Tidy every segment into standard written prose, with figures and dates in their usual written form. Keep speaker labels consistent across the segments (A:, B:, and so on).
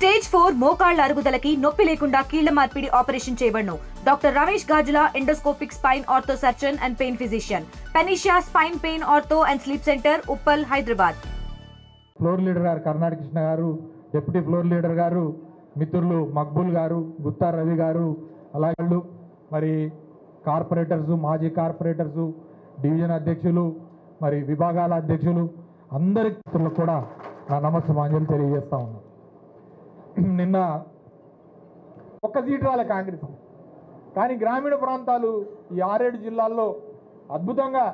A: Stage 4 మోకాళ్ల అరుగుదలకి నొప్పి లేకుండా కీళ్ల మార్పిడి ఆపరేషన్ చేయబడును. Doctor Ramesh Gajula, endoscopic spine ortho surgeon and pain physician, Panacea spine pain ortho and sleep center, Uppal, Hyderabad.
B: Floor leader గారు కర్ణాటక కృష్ణ గారు, డిప్యూటీ ఫ్లోర్ లీడర్ గారు మిత్రులు మక్బూల్ గారు, గుత్తా రవి గారు, అలాగే మరి కార్పొరేటర్సు, మాజీ కార్పొరేటర్సు, డివిజన్ అధ్యక్షులు, మరి విభాగాల అధ్యక్షులు అందరికి కూడా నా నమస్కారాంజలి తెలియజేస్తా ఉన్నాను. నిన్న ఒక్క సీటు రాలే కాంగ్రెస్, కానీ గ్రామీణ ప్రాంతాలు ఈ 6-7 జిల్లాల్లో అద్భుతంగా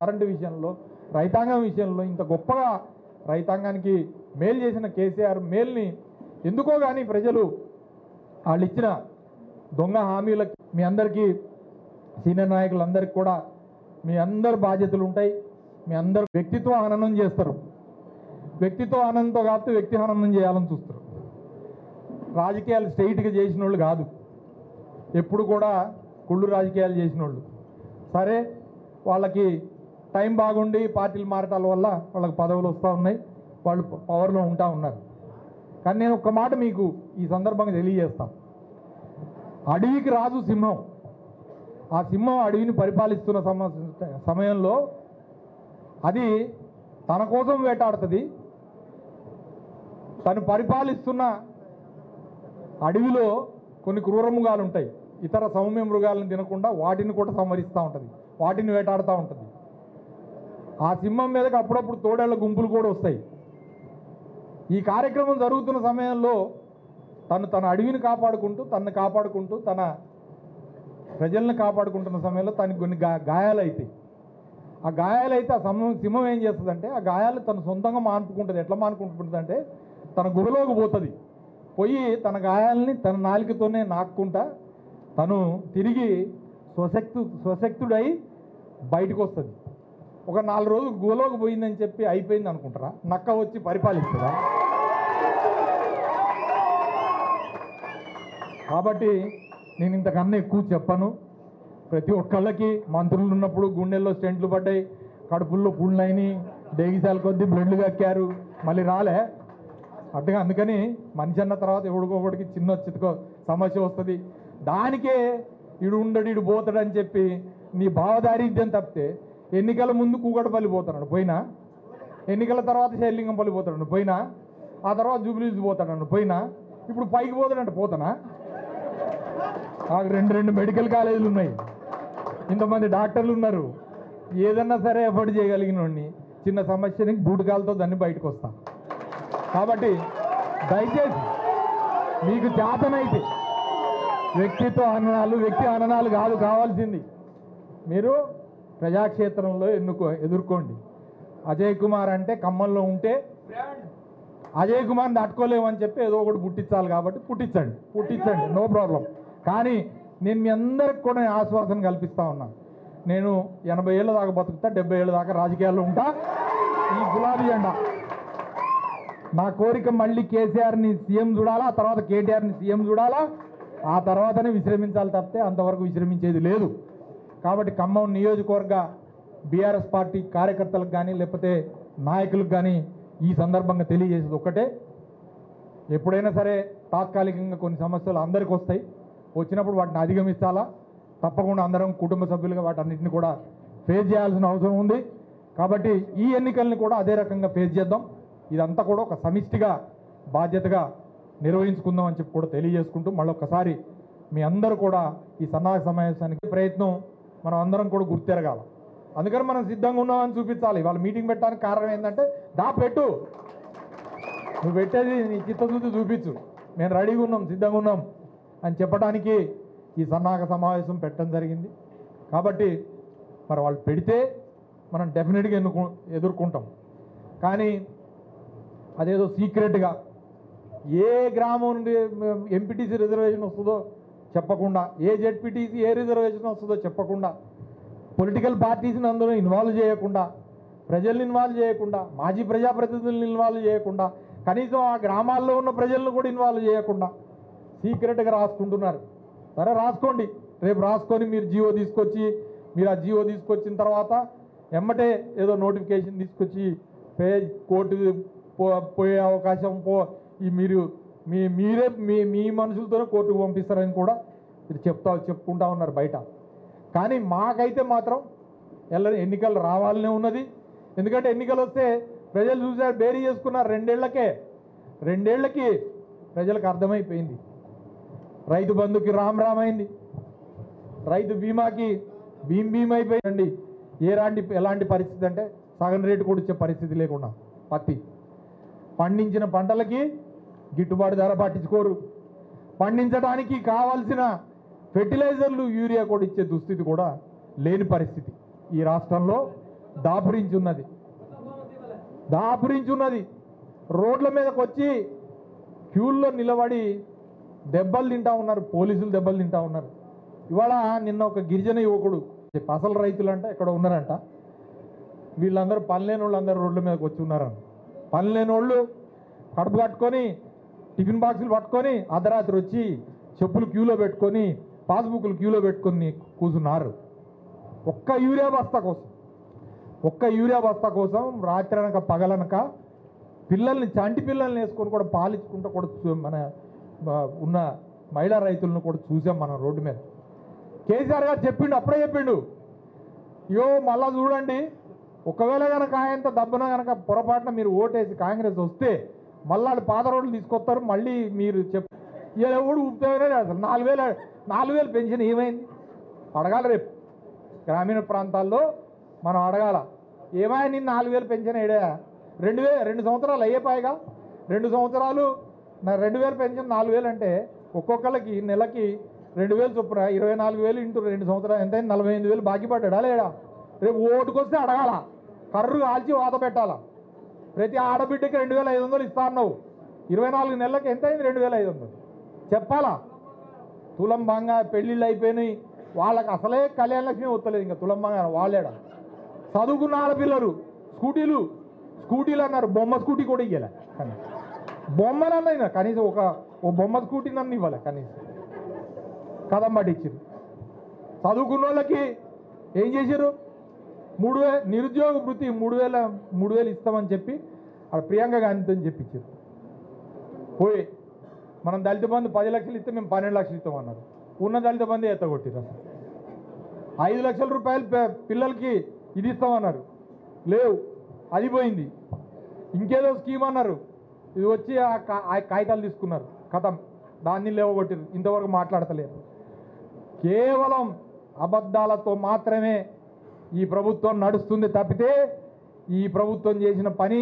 B: కరెంటు విషయంలో, రైతాంగం విషయంలో ఇంత గొప్పగా రైతాంగానికి మేలు చేసిన కేసీఆర్ మేల్ని ఎందుకో కానీ ప్రజలు వాళ్ళు ఇచ్చిన దొంగ హామీలకు మీ అందరికీ సీనియర్ నాయకులందరికీ కూడా మీ అందరు బాధ్యతలు ఉంటాయి. మీ అందరు వ్యక్తిత్వ హననం చేస్తారు. వ్యక్తిత్వ హనంతో కాకపోతే వ్యక్తి హననం చేయాలని చూస్తారు. రాజకీయాలు స్ట్రైట్గా చేసిన వాళ్ళు కాదు, ఎప్పుడు కూడా కుళ్ళు రాజకీయాలు చేసిన వాళ్ళు. సరే, వాళ్ళకి టైం బాగుండి పార్టీలు మారటాల వల్ల వాళ్ళకి పదవులు వస్తూ ఉన్నాయి, వాళ్ళు పవర్లో ఉంటా ఉన్నారు. కానీ నేను ఒక్క మాట మీకు ఈ సందర్భంగా తెలియజేస్తాను. అడవికి రాజు సింహం. ఆ సింహం అడవిని పరిపాలిస్తున్న సమయంలో అది తన కోసం వేటాడుతుంది. తను పరిపాలిస్తున్న అడవిలో కొన్ని క్రూర మృగాలు ఉంటాయి. ఇతర సౌమ్య మృగాలను తినకుండా వాటిని కూడా సంహరిస్తూ ఉంటుంది, వాటిని వేటాడుతూ ఉంటుంది. ఆ సింహం మీదకి అప్పుడప్పుడు తోడేళ్ల గుంపులు కూడా వస్తాయి. ఈ కార్యక్రమం జరుగుతున్న సమయంలో తన అడవిని కాపాడుకుంటూ, తనని కాపాడుకుంటూ, తన ప్రజల్ని కాపాడుకుంటున్న సమయంలో తనకి కొన్ని గాయాలైతాయి. ఆ గాయాలైతే ఆ సింహం ఏం చేస్తుందంటే ఆ గాయాలు తను సొంతంగా మానుకుంటుంది. ఎట్లా మానుకుంటుంది అంటే తన గుహలోకి పోతుంది. పోయి తన గాయాలని తన నాలికతోనే నాక్కుంటా తను తిరిగి స్వశక్తుడై బయటకు వస్తుంది. ఒక 4 రోజులు గుహలోకి పోయిందని చెప్పి అయిపోయింది అనుకుంటారా? నక్క వచ్చి పరిపాలిస్తుందా? కాబట్టి నేను ఇంతకన్నా ఎక్కువ చెప్పను. ప్రతి ఒక్కళ్ళకి మంత్రులు ఉన్నప్పుడు గుండెల్లో స్టెంట్లు పడ్డాయి, కడుపుల్లో పుళ్ళైనాయి, డేగిసాల కొద్దీ బ్లడ్లు కక్కారు, మళ్ళీ రాలే అట్టుగా. అందుకని మనిషి అన్న తర్వాత ఎవడికొకడికి చిన్న చితకో సమస్య వస్తుంది. దానికే ఇడు ఉండడు, ఇడు పోతాడని చెప్పి నీ భావదారిద్ర్యం తప్పితే ఎన్నికల ముందు కూకటపల్లి పోతున్నాడు పోయినా, ఎన్నికల తర్వాత శైలింగంపల్లి పోతాడు పోయినా, ఆ తర్వాత జూబ్లీస్ పోతాడు పోయినా, ఇప్పుడు పైకి పోతాడంటే పోతానా? నాకు 2 మెడికల్ కాలేజీలు ఉన్నాయి, ఇంతమంది డాక్టర్లు ఉన్నారు. ఏదన్నా సరే ఎఫర్ట్ చేయగలిగిన వాడిని చిన్న సమస్యని బూటకాలతో దాన్ని బయటకు వస్తాం. కాబట్టి దయచేసి మీకు చేతనైతే వ్యక్తి హననాలు కాదు కావాల్సింది. మీరు ప్రజాక్షేత్రంలో ఎదుర్కోండి. అజయ్ కుమార్ అంటే ఖమ్మంలో ఉంటే అజయ్ కుమార్ని తట్టుకోలేమని చెప్పి ఏదో ఒకటి పుట్టించాలి కాబట్టి పుట్టించండి, నో ప్రాబ్లం. కానీ నేను మీ అందరికి కూడా ఆశ్వాసన కల్పిస్తూ ఉన్నాను. నేను 80 ఏళ్ళ దాకా బతుకుతా, 70 ఏళ్ళ దాకా రాజకీయాల్లో ఉంటా. ఈ గులాబీ జెండా నా కోరిక మళ్ళీ కేసీఆర్ని సీఎం చూడాలా, ఆ తర్వాత కేటీఆర్ని సీఎం చూడాలా, ఆ తర్వాతనే విశ్రమించాలి తప్పితే అంతవరకు విశ్రమించేది లేదు. కాబట్టి ఖమ్మం నియోజకవర్గ బీఆర్ఎస్ పార్టీ కార్యకర్తలకు కానీ లేకపోతే నాయకులకు కానీ ఈ సందర్భంగా తెలియజేసేది ఒక్కటే, ఎప్పుడైనా సరే తాత్కాలికంగా కొన్ని సమస్యలు అందరికీ వస్తాయి. వచ్చినప్పుడు వాటిని అధిగమించాలా. తప్పకుండా అందరం కుటుంబ సభ్యులుగా వాటన్నిటిని కూడా ఫేస్ చేయాల్సిన అవసరం ఉంది. కాబట్టి ఈ ఎన్నికల్ని కూడా అదే రకంగా ఫేస్ చేద్దాం. ఇదంతా కూడా ఒక సమిష్టిగా బాధ్యతగా నిర్వహించుకుందాం అని చెప్పి కూడా తెలియజేసుకుంటూ మళ్ళొక్కసారి మీ అందరూ కూడా ఈ సన్నాహక సమావేశానికి ప్రయత్నం మనం అందరం కూడా గుర్తెరగాలి. అందుకని మనం సిద్ధంగా ఉన్నామని చూపించాలి. వాళ్ళ మీటింగ్ పెట్టడానికి కారణం ఏంటంటే పెట్టు, నువ్వు పెట్టేది నీ చిత్తశుద్ధి చూపించు, మేము రెడీగా ఉన్నాం, సిద్ధంగా ఉన్నాం అని చెప్పడానికి ఈ సన్నాహక సమావేశం పెట్టడం జరిగింది. కాబట్టి మరి వాళ్ళు పెడితే మనం డెఫినెట్గా ఎదుర్కొంటాం. కానీ అదేదో సీక్రెట్గా ఏ గ్రామం నుండి ఎంపీటీసీ రిజర్వేషన్ వస్తుందో చెప్పకుండా, ఏ జెడ్పీటీసీ ఏ రిజర్వేషన్ వస్తుందో చెప్పకుండా, పొలిటికల్ పార్టీస్ని అందరూ ఇన్వాల్వ్ చేయకుండా, ప్రజల్ని ఇన్వాల్వ్ చేయకుండా, మాజీ ప్రజాప్రతినిధులను ఇన్వాల్వ్ చేయకుండా, కనీసం ఆ గ్రామాల్లో ఉన్న ప్రజలను కూడా ఇన్వాల్వ్ చేయకుండా సీక్రెట్గా రాసుకుంటున్నారు. సరే రాసుకోండి, రేపు రాసుకొని మీరు జీవో తీసుకొచ్చి, మీరు ఆ జీవో తీసుకొచ్చిన తర్వాత ఎమ్మటే ఏదో నోటిఫికేషన్ తీసుకొచ్చి కోర్టు పోయే అవకాశం మీరు మీరే మీ మనుషులతోనే కోర్టుకు పంపిస్తారని కూడా మీరు చెప్పుకుంటా ఉన్నారు బయట. కానీ మాకైతే మాత్రం ఎన్నికలు రావాలనే ఉన్నది. ఎందుకంటే ఎన్నికలు వస్తే ప్రజలు చూసారు, బేరీ చేసుకున్నారు. రెండేళ్లకి ప్రజలకు అర్థమైపోయింది. రైతు బంధుకి రామ్ అయింది, రైతు బీమాకి భీమ్ అయిపోయిందండి. ఎలాంటి పరిస్థితి అంటే సగం రేటు కూడా ఇచ్చే పరిస్థితి లేకుండా పత్తి పండించిన పంటలకి గిట్టుబాటు ధర పట్టించుకోరు. పండించడానికి కావాల్సిన ఫెర్టిలైజర్లు యూరియా కూడా ఇచ్చే దుస్థితి కూడా లేని పరిస్థితి ఈ రాష్ట్రంలో దాపురించున్నది. రోడ్ల మీదకి వచ్చి క్యూల్లో నిలబడి దెబ్బలు తింటా ఉన్నారు, పోలీసులు దెబ్బలు తింటా ఉన్నారు. ఇవాళ నిన్న ఒక గిరిజన యువకుడు, అసలు రైతులు అంటే ఎక్కడ ఉన్నారంట, వీళ్ళందరూ పనిలేని వాళ్ళందరూ రోడ్ల మీదకి వచ్చి ఉన్నారంట. పనిలేని వాళ్ళు కడుపు కట్టుకొని టిఫిన్ బాక్సులు పట్టుకొని అర్ధరాత్రి వచ్చి చెప్పులు క్యూలో పెట్టుకొని పాస్బుక్లు క్యూలో పెట్టుకొని కూర్చున్నారు. ఒక్క యూరియా బస్తా కోసం రాత్రి అనక పగలనక చంటి పిల్లల్ని వేసుకొని కూడా పాలించుకుంటూ కూడా మన ఉన్న మహిళా రైతులను కూడా చూసాం మనం రోడ్డు మీద. కేసీఆర్ గారు అప్పుడే చెప్పిండు, మళ్ళా చూడండి, ఒకవేళ కనుక ఆయనతో దబ్బున కనుక పొరపాటున మీరు ఓటేసి కాంగ్రెస్ వస్తే మళ్ళీ పాత రోడ్లు తీసుకొస్తారు, మళ్ళీ మీరు ఎవడు ఉపయోగమే లేదు. అసలు 4,000 పెన్షన్ ఏమైంది అడగాలి. రేపు గ్రామీణ ప్రాంతాల్లో మనం అడగాల, ఏమైనా నేను 4,000 పెన్షన్ ఏడా 2 సంవత్సరాలు అయ్యేపాయిగా. 2 సంవత్సరాలు 2,000 పెన్షన్ 4,000 అంటే ఒక్కొక్కరికి నెలకి 2,000 చొప్పున 24,000 ఇంటూ 2 సంవత్సరాలు ఎంత 48,000 బాకీ పడ్డా లేడా? రేపు ఓటుకొస్తే అడగాల, కర్రు కాల్చి వాత పెట్టాలా. ప్రతి ఆడబిడ్డకి 2,500 ఇస్తా అన్నావు, 24 నెలలకు ఎంత అయింది? 2,500 చెప్పాలా. తులం బంగారం పెళ్ళిళ్ళు అయిపోయినాయి, వాళ్ళకి అసలే కళ్యాణ లక్ష్మి వస్తలేదు, ఇంకా తులం బంగారం వాళ్ళేడా. చదువుకున్న ఆడపిల్లలు స్కూటీలు అన్నారు, బొమ్మ స్కూటీ కూడా ఇవ్వలే. కానీ బొమ్మనన్నా కనీసం ఓ బొమ్మ స్కూటీ నన్ను ఇవ్వాలి కనీసం. కథం పట్టించారు. చదువుకున్న వాళ్ళకి ఏం చేశారు? 3,000 నిరుద్యోగ వృత్తి 3,000 ఇస్తామని చెప్పి అక్కడ ప్రియాంక గాంధీతో చెప్పించారు. పోయి మనం దళిత బంధు 10 లక్షలు ఇస్తే మేము 12 లక్షలు ఇస్తామన్నారు. ఉన్న దళిత బంధు ఎత్తగొట్టిరు. 5 లక్షల రూపాయలు పిల్లలకి ఇది ఇస్తామన్నారు, లేవు, అది పోయింది. ఇంకేదో స్కీమ్ అన్నారు, ఇది వచ్చి ఆ కాగితాలు తీసుకున్నారు, కథం, దాన్ని లేవగొట్టిరు. ఇంతవరకు మాట్లాడతలేరు. కేవలం అబద్ధాలతో మాత్రమే ఈ ప్రభుత్వం నడుస్తుంది తప్పితే ఈ ప్రభుత్వం చేసిన పని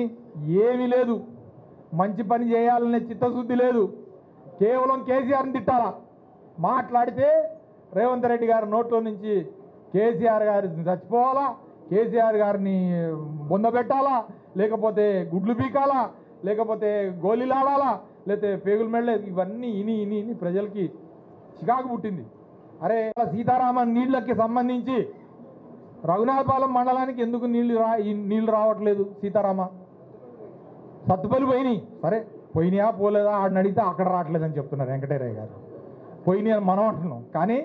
B: ఏమీ లేదు. మంచి పని చేయాలనే చిత్తశుద్ధి లేదు. కేవలం కేసీఆర్ని తిట్టాలా. మాట్లాడితే రేవంత్ రెడ్డి గారి నోట్లో నుంచి కేసీఆర్ గారిని చచ్చిపోవాలా, కేసీఆర్ గారిని బొందబెట్టాలా, లేకపోతే గుడ్లు పీకాలా, లేకపోతే గోళీలాడాలా, లేకపోతే పేగులు మెళ్ళే, ఇవన్నీ ఇని ప్రజలకి చికాకు పుట్టింది. అరే సీతారామన్ నీళ్ళకి సంబంధించి రఘునాథపాలెం మండలానికి ఎందుకు నీళ్లు రావట్లేదు? సీతారామ సత్తుపల్లి పోయినాయి, సరే పోయినాయా పోలేదా ఆడిని అడిగితే అక్కడ రావట్లేదని చెప్తున్నారు వెంకటేరయ్య గారు. పోయినాయి అని మనం అంటున్నాం, కానీ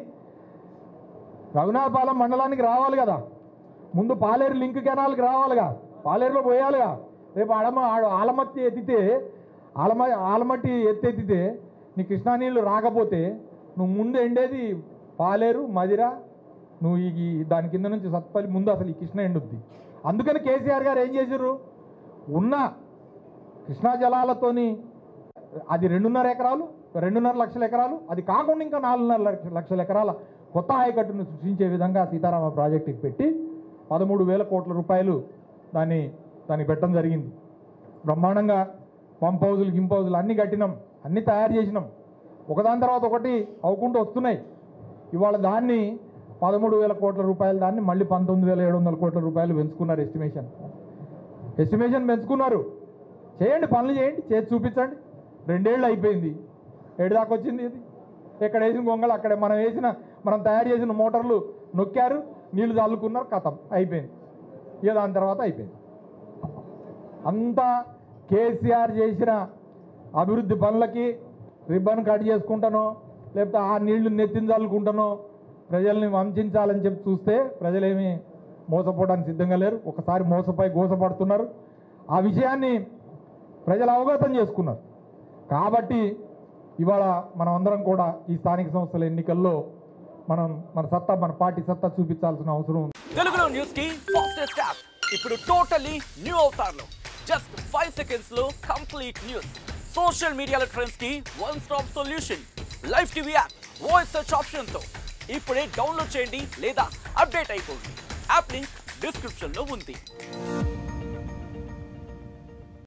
B: రఘునాథపాలెం మండలానికి రావాలి కదా. ముందు పాలేరు లింక్ కెనాల్కి రావాలిగా, పాలేరులో పోయాలిగా. రేపు ఆలమట్టి ఎత్తెత్తితే నీ కృష్ణా నీళ్ళు రాకపోతే నువ్వు ముందు ఎండేది పాలేరు మదిర, నువ్వు దాని కింద నుంచి సత్పల్లి ముందు అసలు ఈ కృష్ణ ఎండుద్ది. అందుకని కేసీఆర్ గారు ఏం చేశారు? ఉన్న కృష్ణా జలాలతోని అది 2.5 లక్షల ఎకరాలు, అది కాకుండా ఇంకా 4.5 లక్షల ఎకరాల కొత్త ఆయకట్టును సృష్టించే విధంగా సీతారామ ప్రాజెక్టుకి పెట్టి 13,000 కోట్ల రూపాయలు దాన్ని పెట్టడం జరిగింది. బ్రహ్మాండంగా పంప్ హౌజులు గింప్ హౌజులు అన్నీ కట్టినాం, అన్నీ తయారు చేసినాం. ఒకదాని తర్వాత ఒకటి అవ్వకుండా వస్తున్నాయి. ఇవాళ దాన్ని 13,000 కోట్ల రూపాయలు దాన్ని మళ్ళీ 19,700 కోట్ల రూపాయలు పెంచుకున్నారు. ఎస్టిమేషన్ పెంచుకున్నారు. చేయండి, పనులు చేయండి, చేసి చూపించండి. 2 ఏళ్ళు అయిపోయింది, ఏడుదాకా వచ్చింది. ఇది ఎక్కడ వేసిన గొంగళ అక్కడే మనం తయారు చేసిన మోటార్లు నొక్కారు, నీళ్లు చల్లుకున్నారు, కథం అయిపోయింది. ఇక దాని తర్వాత అయిపోయింది. అంతా కేసీఆర్ చేసిన అభివృద్ధి పనులకి రిబ్బన్ కట్ చేసుకుంటానో లేకపోతే ఆ నీళ్లు నెత్తిన చల్లుకుంటానో ప్రజల్ని వంచాలని చెప్పి చూస్తే ప్రజలేమీ మోసపోవడానికి సిద్ధంగా లేరు. ఒకసారి మోసపోయి గోసపడుతున్నారు. ఆ విషయాన్ని ప్రజలు అవగతం చేసుకున్నారు. కాబట్టి ఇవాళ మనం అందరం కూడా ఈ స్థానిక సంస్థల ఎన్నికల్లో మన సత్తా, మన పార్టీ సత్తా చూపించాల్సిన అవసరం ఉంది.
C: తెలుగులో న్యూస్ కి ఫాస్టెస్ట్ యాప్ ఇప్పుడు టోటల్లీ న్యూ అవతార్లో జస్ట్ 5 సెకండ్స్ లో కంప్లీట్ న్యూస్. సోషల్ మీడియాలో ట్రెండ్స్ కి one stop solution. Live TV app voice search option తో ఇప్పుడే డౌన్లోడ్ చేయండి లేదా అప్డేట్ అయిపోండి. యాప్ లింక్ డిస్క్రిప్షన్ లో ఉంది.